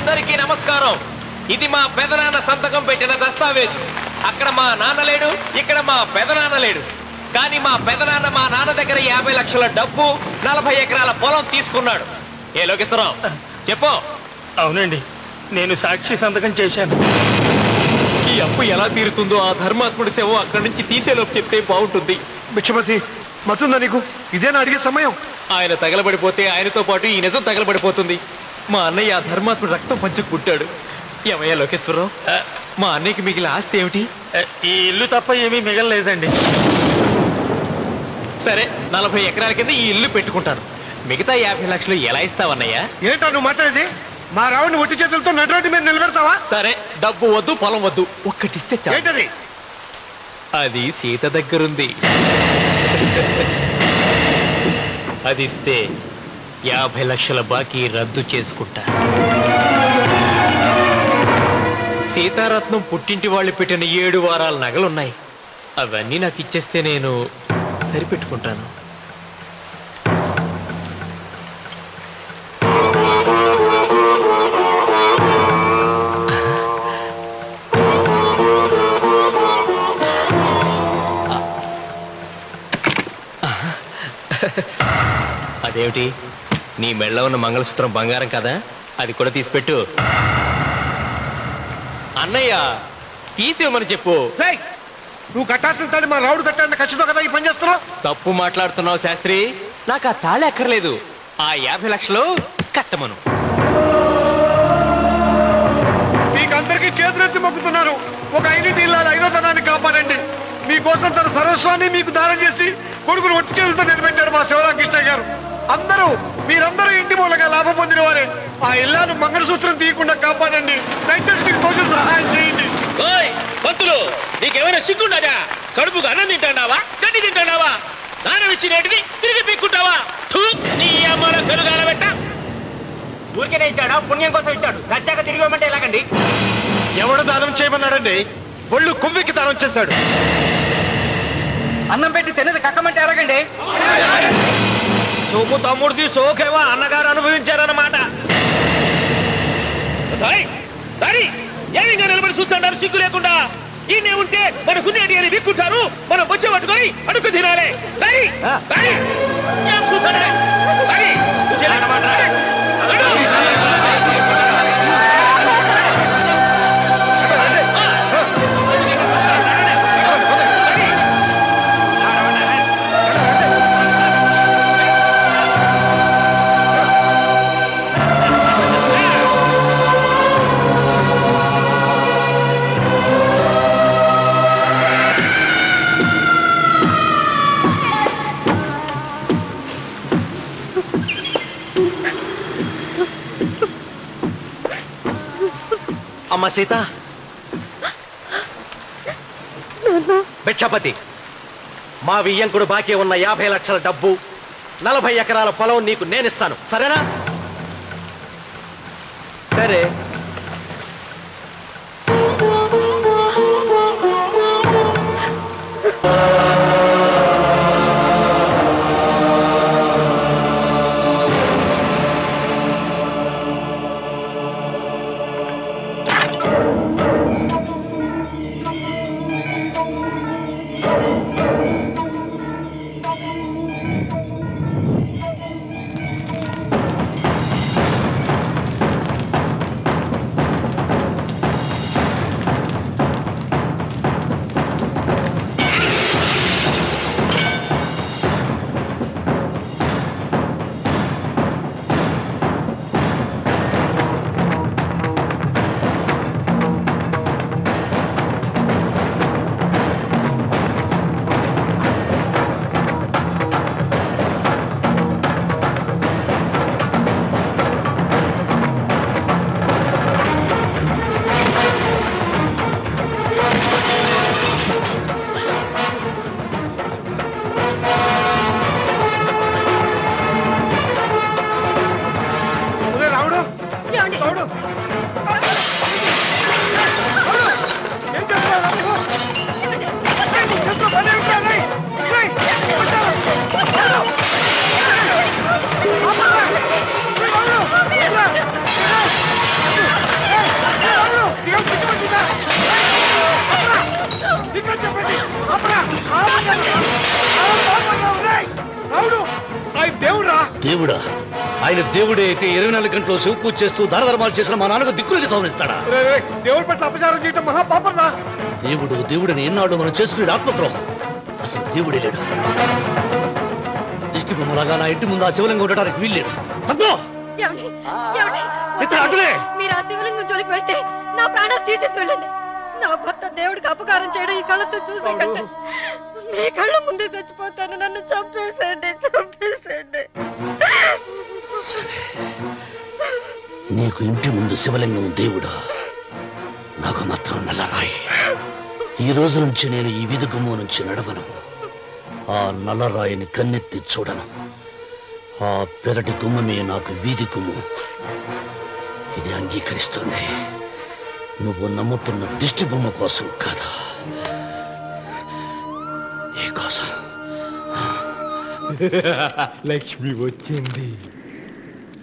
అందరికీ నమస్కారం. ఇది మా పెదనాన్న సంతకం పెట్టిన దస్తావేజు. అక్కడ మా నాన్న లేడు, ఇక్కడ మా పెదనాన్న లేడు. కానీ మా పెదనాన్న మా నాన్న దగ్గర 50 లక్షల డబ్బు 40 ఎకరాల పొలం తీసుకున్నాడు. ఏ లోకేశ్వరరావు చెప్పు. అవునండి, నేను సాక్షి సంతకం చేశాను. ఈ అప్పు ఎలా తీరుతుందో ఆ ధర్మాత్ముడి సేవ అక్కడి నుంచి తీసేలోపు చెప్తే బాగుంటుంది. భిక్షపతి మతుందా నీకు? ఇదేనా అడిగే సమయం? ఆయన తగలబడిపోతే ఆయనతో పాటు ఈ నిజం తగలబడిపోతుంది. మా అన్నయ్య ఆ ధర్మాత్ముడు రక్తం పంచుకుంటాడు. ఏమయ్యా లోకేశ్వరరావు, మా అన్నయ్యకి మిగిలిన ఆస్తి ఏమిటి? ఈ ఇల్లు తప్ప ఏమీ మిగలలేదండి. సరే, 40 ఎకరాల కింద ఈ ఇల్లు పెట్టుకుంటాను. మిగతా 50 లక్షలు ఎలా ఇస్తావన్నయ్యా? ఏంటో నువ్వు మాట్లాడేది? మా రావుని ఒట్టి చేతులతో నటురోడ్డు మీద నిలబెడతావా? సరే, డబ్బు వద్దు, పొలం వద్దు, ఒక్కటిస్తే చాలు. ఏంటది? అది సీత దగ్గరుంది. అది ఇస్తే 50 లక్షల బాకీ రద్దు చేసుకుంటా. సీతారత్నం పుట్టింటి వాళ్ళు పెట్టిన 7 వారాల నగలున్నాయి. అవన్నీ నాకు ఇచ్చేస్తే నేను సరిపెట్టుకుంటాను. అదేమిటి, నీ మెళ్ళ ఉన్న మంగళసూత్రం బంగారం కదా, అది కూడా తీసిపెట్టు. అన్నయ్య తీసేమని చెప్పు. రేయ్, నువ్వు కట్టాల్సిన తాళి మా రావుడు కట్టాలని ఖచ్చితంగా కదా ఈ పని చేస్తున్నావు? తప్పు మాట్లాడుతున్నావు శాస్త్రి. నాకు ఆ తాళి అక్కర్లేదు, ఆ 50 లక్షలు కట్టమను. మీకందరికీ చేతులెత్తి మొక్కుతున్నారు. ఒక ఐదు ఇల్లాల ఐదోతనాన్ని కాపాడండి. మీకోసం తన సర్వస్వాన్ని మీకు దానం చేసి కొడుకును ఒట్టి చేతులతో నిలబెట్టారు మా శివరామకృష్ణ గారు. మీరందరూ ఇంటి మూలంగా లాభం పొందిన వారే. ఆ ఇల్లాను మంగళసూత్రం తీయకుండా కాపాడండి. దయచేసి మీకు కొంచెం సహాయం చేయండి. పంతులు, నీకేమైనా సిగ్గుండగా? కడుపుకు అన్నం తింటాడావా, గడ్డి తింటాడావా? దానం ఇచ్చినటిది తిరిగి పీక్కుంటావా? నీ అమ్మలో కలుగాల పెట్ట. ఊరికేనే ఇచ్చాడా? పుణ్యం కోసం ఇచ్చాడు. చచ్చాక తిరిగి ఇవ్వమంటే ఎలాగండి? ఎవడు దానం చేయమన్నాడండి? ఒళ్ళు కొవ్వెక్కి దానం చేశాడు. అన్నం పెట్టి తిన్నది కక్కమంటే ఎలాగండి? సోకు తమ్ముడిది సోకేవా అన్నగారు అనుభవించారన్నమాట. ఏమి నిలబడి చూస్తుంటారు సిగ్గు లేకుండా? ఈయనే ఉంటే మన కునేటి అని విక్కుంటారు, మనం బొచ్చ పట్టుకొని అడుగు తినాలి. అమ్మ సీత, భిక్షపతి, మా వియ్యంకుడు బాకీ ఉన్న 50 లక్షల డబ్బు 40 ఎకరాల పొలం నీకు నేనిస్తాను, సరేనా? సరే. దేవుడా? ఆయన దేవుడే అయితే 24 గంటలు శివ పూజ చేస్తూ దానధర్మాలు చేసిన మా నాన్నకు దిక్కులకి సవరిస్తాడా? దేవుడి పట్ల అపచారం చేయటం మహాపాపం రా. దేవుడిని ఎన్నాడు మనం చేసుకునే ఆత్మద్రోహం. అసలు దేవుడే లేడు. దిష్టి బొమ్మలాగా నా ఇంటి ముందు ఆ శివలింగం ఉండడానికి వీల్లేదు. తప్పో మీరు ఆ శివలింగం జోలికి వెళ్తే నా ప్రాణాలు తీసేసి వెళ్ళండి. నా భర్త దేవుడికి అపకారం చేయడం ఈ కళ్ళతో చూసే కంటే మీ కళ్ళ ముందే చచ్చిపోతాను. నన్ను చంపేసేయండి. నీకు ఇంటి ముందు శివలింగం దేవుడా, నాకు మాత్రం నల్లరాయి. ఈ రోజు నుంచి నేను ఈ వీధి గుమ్మ నుంచి నడవను. ఆ నల్లరాయిని కన్నెత్తి చూడను. ఆ పెరటి గుమ్మమే నాకు వీధి గుమ్ము. ఇది అంగీకరిస్తుంది. నువ్వు నమ్ముతున్న దిష్టి బొమ్మ కోసం కాదా, ఈ కోసం. లక్ష్మి వచ్చింది.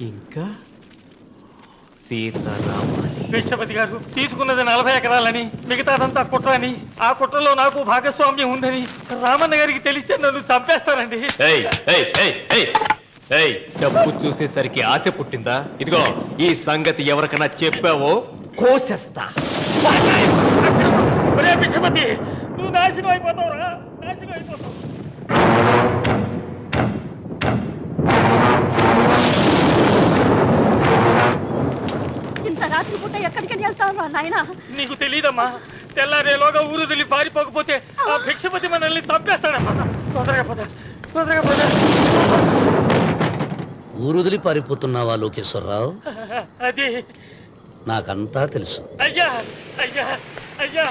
ఇంకా సీతారామాలి. భిక్షపతి గారు తీసుకున్నది 40 ఎకరాలని, మిగతాదంతా కుట్ర అని, ఆ కుట్రలో నాకు భాగస్వామ్యం ఉందని రామన్న గారికి తెలిస్తే నన్ను చంపేస్తారండి. డబ్బు చూసేసరికి ఆశ పుట్టిందా? ఇదిగో ఈ సంగతి ఎవరికైనా చెప్పావో కోసేస్తా. భిక్షపతి, నువ్వు నాశనం అయిపోతావురా, నాశనం అయిపోతావు. ఇంత రాత్రి పూట ఎక్కడికి వెళ్తావు నాయనా? నీకు తెలీదమ్మా, తెల్లారేలోగా ఊరు తెలియ పారిపోకపోతే ఆ భిక్షపతి మనల్ని చంపేస్తాడమ్మా. తొందరగా పద, తొందరగా పద. ఊరుదిలి పారిపోతున్నావా లోకేశ్వరరావు? అది నాకంతా తెలుసు. అయ్యా అయ్యా అయ్యా,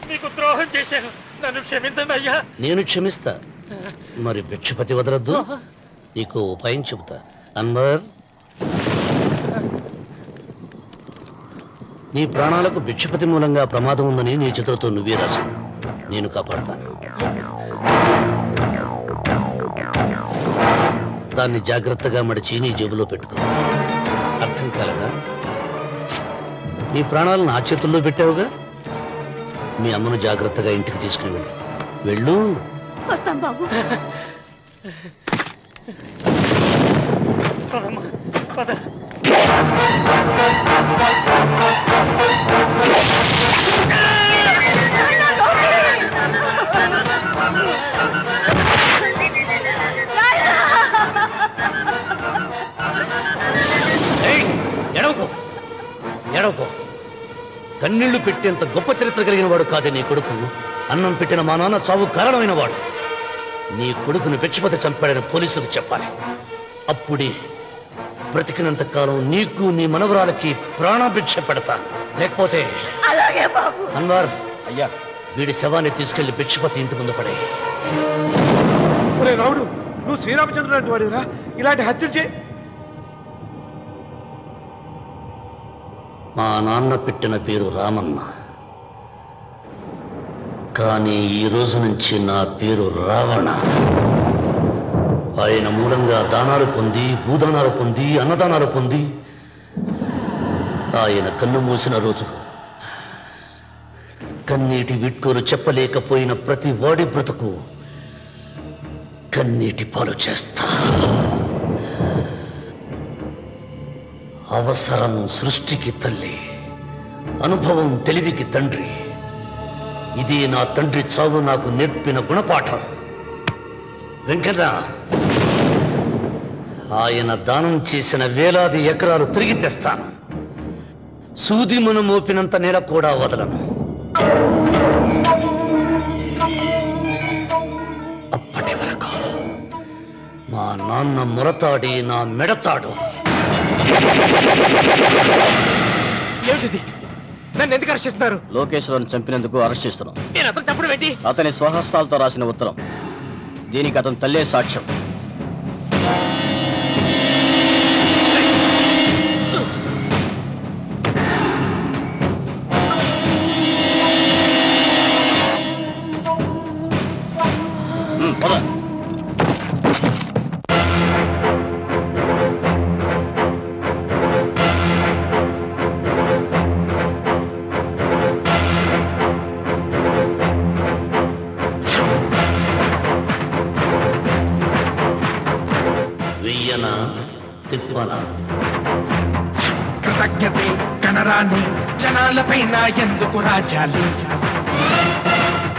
మీకు ద్రోహం చేశాను, నన్ను క్షమించండి అయ్యా. నేను క్షమిస్తా. మరి భిక్షపతి వదలొద్దు. నీకు ఉపాయం చెబుతా. అన్వర్, నీ ప్రాణాలకు భిక్షపతి మూలంగా ప్రమాదం ఉందని నీ చేతులతో నువ్వే రాసు. నేను కాపాడతాను. దాన్ని జాగ్రత్తగా మడిచి నీ జేబులో పెట్టుకో. అర్థం కాలేదా? నీ ప్రాణాలు నా చేతుల్లో పెట్టావుగా. మీ అమ్మను జాగ్రత్తగా ఇంటికి తీసుకుని వెళ్ళు. వస్తాం బాబు. పద. ఎడవకో. కన్నీళ్లు పెట్టేంత గొప్ప చరిత్ర కలిగిన వాడు కాదే నీ కొడుకు. అన్నం పెట్టిన మా నాన్న చావు కారణమైన వాడు. నీ కొడుకును భిక్షపతి చంపాడని పోలీసులకు చెప్పాలి. అప్పుడే బ్రతికినంత కాలం నీకు నీ మనవరాలకి ప్రాణభిక్ష పెడతాను. లేకపోతే అన్వర్, అయ్యా, వీడి శవాన్ని తీసుకెళ్లి భిక్షపతి ఇంటి ముందు పడే. రావుడు, నువ్వు శ్రీరామచంద్రుడు లాంటి వాడిరా. ఇలాంటి హత్యలు చే. మా నాన్న పెట్టిన పేరు రామన్న, కానీ ఈ రోజు నుంచి నా పేరు రావణ. ఆయన మూలంగా దానాలు పొంది, భూదానాలు పొంది, అన్నదానాలు పొంది ఆయన కన్ను మూసిన రోజు కన్నీటి విట్కోలు చెప్పలేకపోయిన ప్రతి వాడి బ్రతుకు కన్నీటి పాలు చేస్తా. అవసరం సృష్టికి తల్లి, అనుభవం తెలివికి తండ్రి. ఇది నా తండ్రి చావు నాకు నేర్పిన గుణపాఠం. వెంకట, ఆయన దానం చేసిన వేలాది ఎకరాలు తిరిగి తెస్తాను. సూది మన మోపినంత నేల కూడా వదలను. అప్పటి వరకు మా నాన్న మొరతాడి నా మెడతాడు. ఏమిటిది? నన్ను ఎందుకు అరెస్ట్ చేస్తున్నారు? లోకేశ్వరను చంపినందుకు అరెస్ట్ చేస్తున్నాం. నేను అతను తప్పుడు పెట్టి అతని స్వహస్తాలతో రాసిన ఉత్తరం. దీనికి అతను తల్లే సాక్ష్యం. పద. తిప్పాలా? కృతజ్ఞతే కనరాని జనాలపైన ఎందుకు రాజాలి?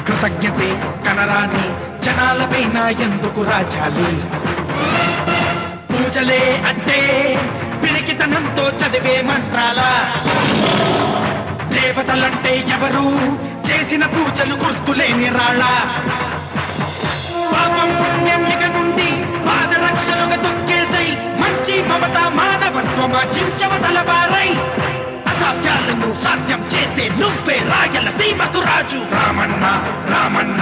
కృతజ్ఞతే కనరాని జనాలపైన ఎందుకు రాజాలి? పూజలే అంటే పిరికితనంతో చదివే మంత్రాల? దేవతలంటే ఎవరు చేసిన పూజలు గుర్తులేని రాళ్ళ? పాపం పుణ్యం ఇక నుండి పాదరక్షలుగా తొక్కేసై మంచి మమత మానవత్వమా చించవతలవారై అసాధ్యాలను సాధ్యం చేసే నువ్వే రాయల సీమకు రాజు. రామన్న రామన్న